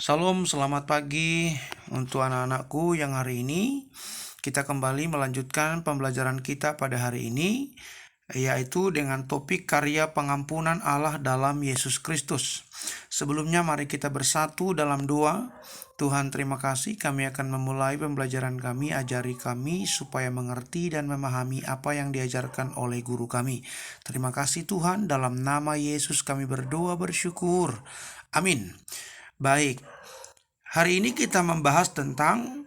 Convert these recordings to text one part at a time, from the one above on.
Salam, selamat pagi untuk anak-anakku yang hari ini kita kembali melanjutkan pembelajaran kita pada hari ini, yaitu dengan topik karya pengampunan Allah dalam Yesus Kristus. Sebelumnya mari kita bersatu dalam doa. Tuhan, terima kasih, kami akan memulai pembelajaran kami. Ajari kami supaya mengerti dan memahami apa yang diajarkan oleh guru kami. Terima kasih Tuhan, dalam nama Yesus kami berdoa bersyukur. Amin. Baik, hari ini kita membahas tentang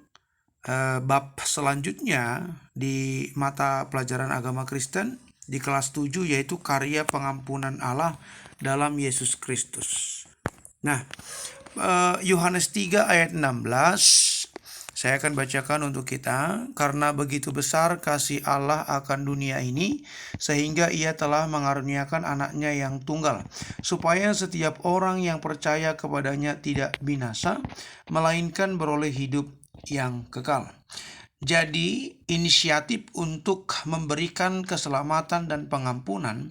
bab selanjutnya di mata pelajaran agama Kristen di kelas 7, yaitu karya pengampunan Allah dalam Yesus Kristus. Nah, Yohanes 3 ayat 16 saya akan bacakan untuk kita. Karena begitu besar kasih Allah akan dunia ini, sehingga ia telah mengaruniakan anaknya yang tunggal, supaya setiap orang yang percaya kepadanya tidak binasa, melainkan beroleh hidup yang kekal. Jadi inisiatif untuk memberikan keselamatan dan pengampunan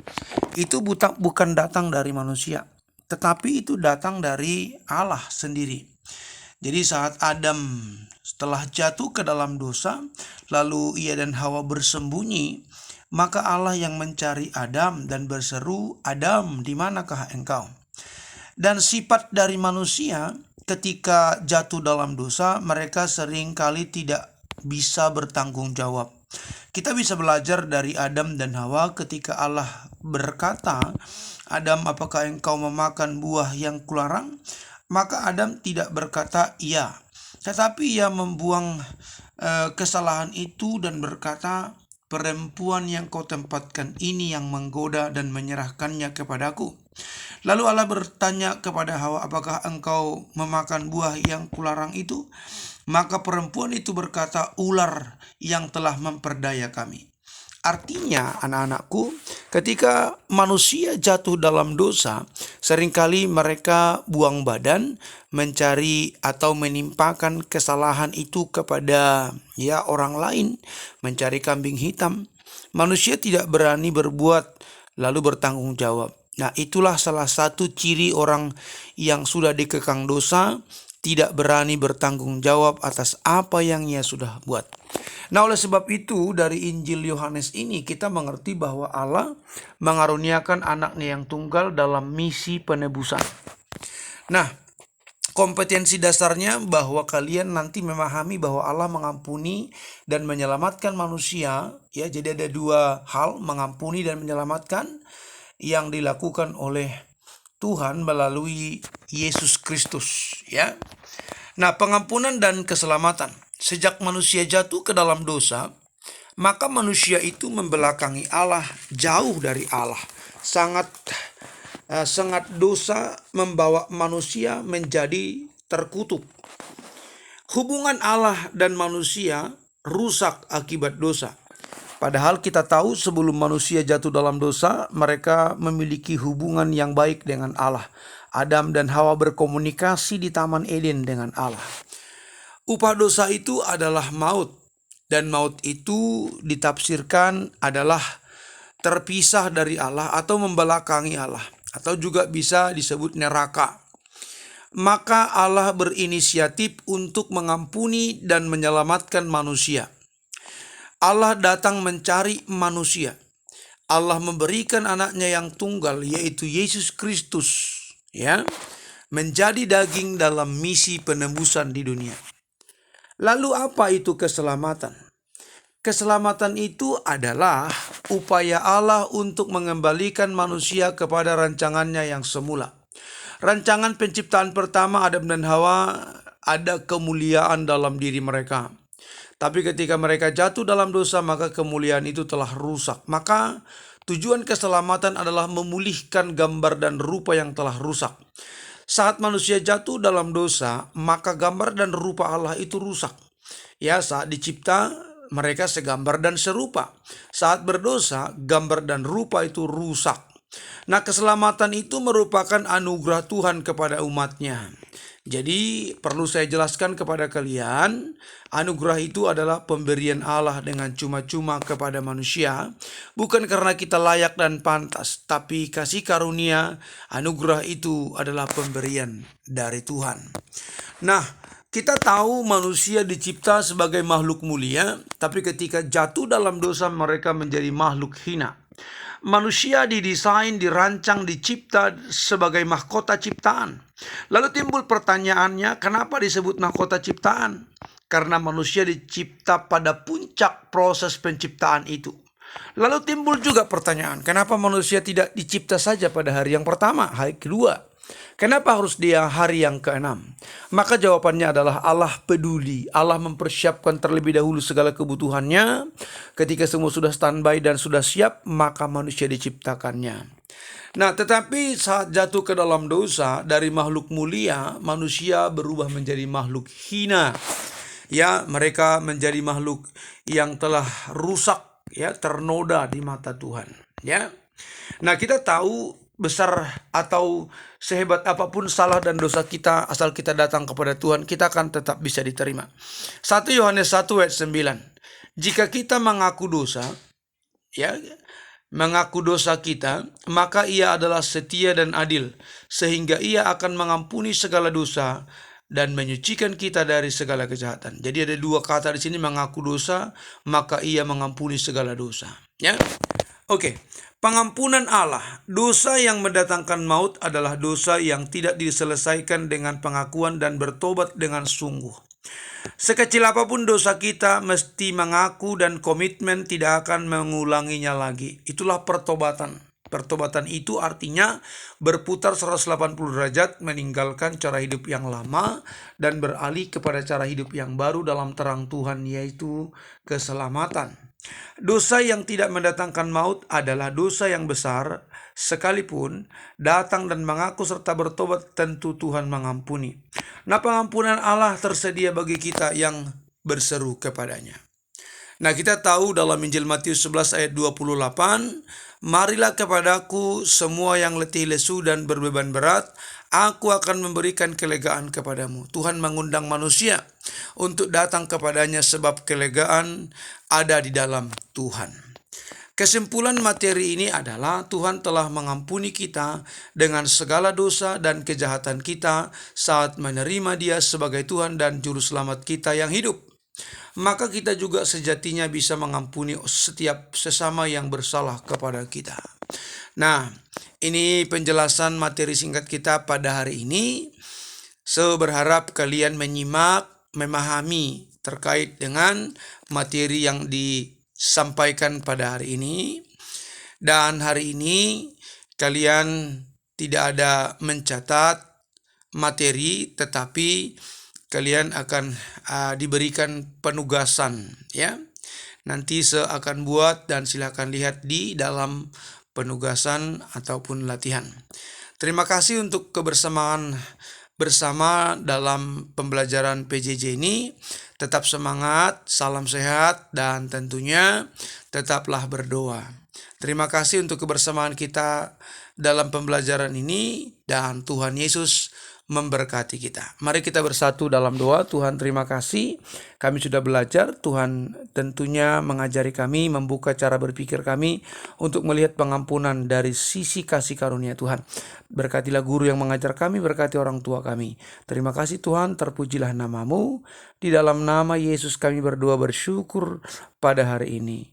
itu bukan datang dari manusia, tetapi itu datang dari Allah sendiri. Jadi saat Adam setelah jatuh ke dalam dosa, lalu ia dan Hawa bersembunyi, maka Allah yang mencari Adam dan berseru, "Adam, di manakah engkau?" Dan sifat dari manusia ketika jatuh dalam dosa, mereka sering kali tidak bisa bertanggung jawab. Kita bisa belajar dari Adam dan Hawa ketika Allah berkata, "Adam, apakah engkau memakan buah yang kularang?" Maka Adam tidak berkata iya, tetapi ia membuang kesalahan itu dan berkata, "Perempuan yang kau tempatkan ini yang menggoda dan menyerahkannya kepadaku." Lalu Allah bertanya kepada Hawa, "Apakah engkau memakan buah yang kularang itu?" Maka perempuan itu berkata, "Ular yang telah memperdaya kami." Artinya, anak-anakku, ketika manusia jatuh dalam dosa, seringkali mereka buang badan, mencari atau menimpakan kesalahan itu kepada orang lain, mencari kambing hitam. Manusia tidak berani berbuat lalu bertanggung jawab. Nah, itulah salah satu ciri orang yang sudah dikekang dosa, tidak berani bertanggung jawab atas apa yang ia sudah buat. Nah, oleh sebab itu dari Injil Yohanes ini kita mengerti bahwa Allah mengaruniakan anaknya yang tunggal dalam misi penebusan. Nah, kompetensi dasarnya bahwa kalian nanti memahami bahwa Allah mengampuni dan menyelamatkan manusia, ya. Jadi ada dua hal, mengampuni dan menyelamatkan, yang dilakukan oleh Tuhan melalui Yesus Kristus, ya. Nah, pengampunan dan keselamatan. Sejak manusia jatuh ke dalam dosa, maka manusia itu membelakangi Allah, jauh dari Allah. Sangat dosa membawa manusia menjadi terkutuk. Hubungan Allah dan manusia rusak akibat dosa. Padahal kita tahu sebelum manusia jatuh dalam dosa, mereka memiliki hubungan yang baik dengan Allah. Adam dan Hawa berkomunikasi di Taman Eden dengan Allah. Upah dosa itu adalah maut, dan maut itu ditafsirkan adalah terpisah dari Allah atau membelakangi Allah, atau juga bisa disebut neraka. Maka Allah berinisiatif untuk mengampuni dan menyelamatkan manusia. Allah datang mencari manusia. Allah memberikan anaknya yang tunggal, yaitu Yesus Kristus, ya, menjadi daging dalam misi penebusan di dunia. Lalu apa itu keselamatan? Keselamatan itu adalah upaya Allah untuk mengembalikan manusia kepada rancangannya yang semula. Rancangan penciptaan pertama Adam dan Hawa ada kemuliaan dalam diri mereka. Tapi ketika mereka jatuh dalam dosa, maka kemuliaan itu telah rusak. Maka tujuan keselamatan adalah memulihkan gambar dan rupa yang telah rusak. Saat manusia jatuh dalam dosa, maka gambar dan rupa Allah itu rusak. Ya, saat dicipta mereka segambar dan serupa. Saat berdosa, gambar dan rupa itu rusak. Nah, keselamatan itu merupakan anugerah Tuhan kepada umatnya. Jadi perlu saya jelaskan kepada kalian, anugerah itu adalah pemberian Allah dengan cuma-cuma kepada manusia, bukan karena kita layak dan pantas, tapi kasih karunia. Anugerah itu adalah pemberian dari Tuhan. Nah, kita tahu manusia dicipta sebagai makhluk mulia, tapi ketika jatuh dalam dosa mereka menjadi makhluk hina. Manusia didesain, dirancang, dicipta sebagai mahkota ciptaan. Lalu timbul pertanyaannya, kenapa disebut mahkota ciptaan? Karena manusia dicipta pada puncak proses penciptaan itu. Lalu timbul juga pertanyaan, kenapa manusia tidak dicipta saja pada hari yang pertama, hari kedua? Kenapa harus dia hari yang ke-6? Maka jawabannya adalah Allah peduli. Allah mempersiapkan terlebih dahulu segala kebutuhannya. Ketika semua sudah standby dan sudah siap, maka manusia diciptakannya. Nah, tetapi saat jatuh ke dalam dosa, dari makhluk mulia, manusia berubah menjadi makhluk hina. Ya, mereka menjadi makhluk yang telah rusak, ya, ternoda di mata Tuhan. Ya, nah kita tahu besar atau sehebat apapun salah dan dosa kita, asal kita datang kepada Tuhan, kita akan tetap bisa diterima. 1 Yohanes 1 ayat 9. Jika kita mengaku dosa, ya, mengaku dosa kita, maka Ia adalah setia dan adil, sehingga Ia akan mengampuni segala dosa dan menyucikan kita dari segala kejahatan. Jadi ada dua kata di sini, mengaku dosa, maka Ia mengampuni segala dosa. Ya, oke. Pengampunan Allah. Dosa yang mendatangkan maut adalah dosa yang tidak diselesaikan dengan pengakuan dan bertobat dengan sungguh. Sekecil apapun dosa kita, mesti mengaku dan komitmen tidak akan mengulanginya lagi. Itulah pertobatan. Pertobatan itu artinya berputar 180 derajat, meninggalkan cara hidup yang lama dan beralih kepada cara hidup yang baru dalam terang Tuhan, yaitu keselamatan. Dosa yang tidak mendatangkan maut adalah dosa yang besar, sekalipun datang dan mengaku serta bertobat, tentu Tuhan mengampuni. Nah, pengampunan Allah tersedia bagi kita yang berseru kepadanya. Nah, kita tahu dalam Injil Matius 11 ayat 28, marilah kepadaku semua yang letih lesu dan berbeban berat, aku akan memberikan kelegaan kepadamu. Tuhan mengundang manusia untuk datang kepadanya sebab kelegaan ada di dalam Tuhan. Kesimpulan materi ini adalah Tuhan telah mengampuni kita dengan segala dosa dan kejahatan kita saat menerima Dia sebagai Tuhan dan Juru Selamat kita yang hidup. Maka kita juga sejatinya bisa mengampuni setiap sesama yang bersalah kepada kita. Nah, ini penjelasan materi singkat kita pada hari ini. So, berharap kalian menyimak, memahami terkait dengan materi yang disampaikan pada hari ini. Dan hari ini kalian tidak ada mencatat materi, tetapi kalian akan diberikan penugasan, ya. Nanti saya akan buat dan silakan lihat di dalam penugasan ataupun latihan. Terima kasih untuk kebersamaan bersama dalam pembelajaran PJJ ini. Tetap semangat, salam sehat, dan tentunya tetaplah berdoa. Terima kasih untuk kebersamaan kita dalam pembelajaran ini, dan Tuhan Yesus memberkati kita. Mari kita bersatu dalam doa. Tuhan, terima kasih kami sudah belajar. Tuhan tentunya mengajari kami, membuka cara berpikir kami untuk melihat pengampunan dari sisi kasih karunia Tuhan. Berkatilah guru yang mengajar kami, berkati orang tua kami. Terima kasih Tuhan, terpujilah nama-Mu. Di dalam nama Yesus kami berdoa bersyukur pada hari ini.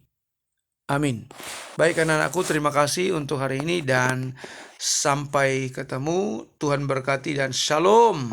Amin. Baik anak-anakku, terima kasih untuk hari ini dan sampai ketemu. Tuhan berkati dan shalom.